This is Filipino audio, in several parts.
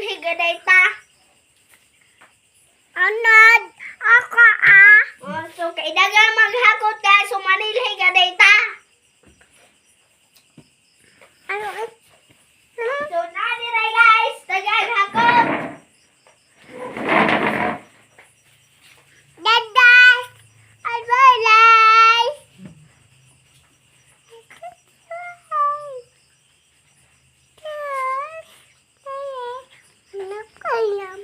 manilhig aday ta. Anad, ako so kaidaga maghakot ka, so manilhig aday ta. Ano so nadiray guys, dagan hakot. Daday! Adulay! Nakalam.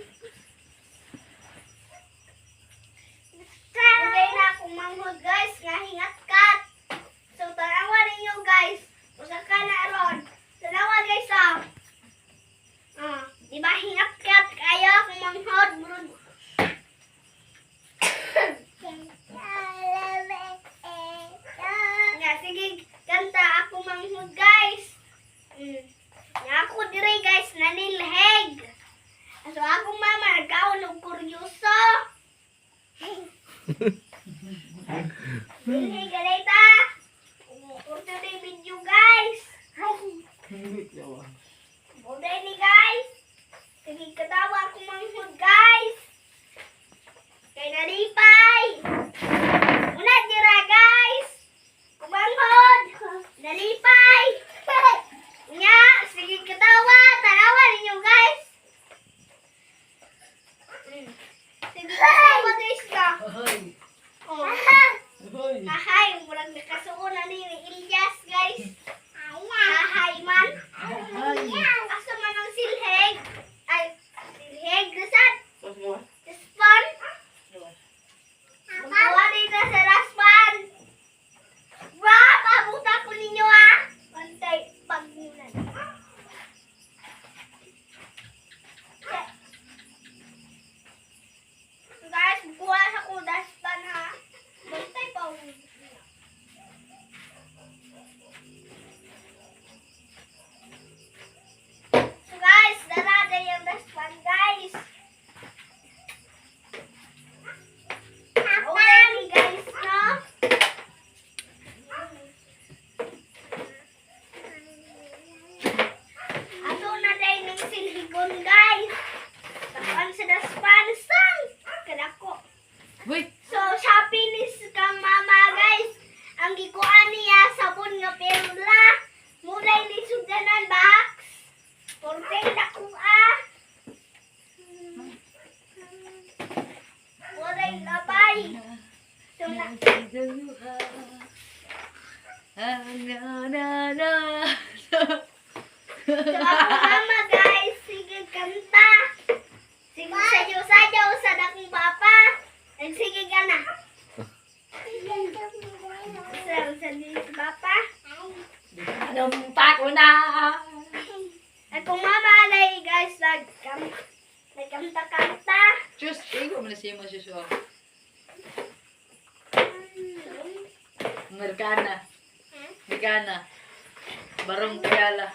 Ugay na akong manghod guys, nga hingat-kat. So tanawa ninyo guys, usa ka na ron. Tanawa guys di ba hingat-kat kayo akong manghod murag. Nga sige, kanta ako manghod guys. Nga ako dire guys nanilheg. So akong mama nagkaon og kuryoso. Nilheg alay ta. Kurto na yung video guys. Buday ni guys. Sige katawa akong manghod guys. Kay nalipay. Una dira guys. Kumanghod. Nalipay. Nya, sige katawa. Tanawa ninyo guys. Sige katawa guys ka. Ahay, murag nakasuon na ni Ilyas guys. Ahay man. Asa man ang silheg. Ay, silheg gasad. Raspan. Magkawali na sa raspan. Rob, abuta ko ninyo Pantay, pagmulan. Guys, bukuha sa ko daspan Bantay pa So guys, darada yung daspan guys. Okay guys, no? Ato na dahil ng silhigon guys. Tapos sa daspan, sang! Kadako. Wait! So, Shopee ni kang mama guys. Ang gikuan niya sabon nga perla. Mulay ni sudanan box. Portay na kuha. Mulay labay. So, so ako mama guys, sige kanta. Sige sayaw-sayaw sa dakong papa. Sige ka na. Sa papa. Namumpa ko na! Akong mama alay guys, nagkanta-kanta. Diyos, ikaw mo na siya mo siya. Amerikana. Amerikana. Barong Tagala.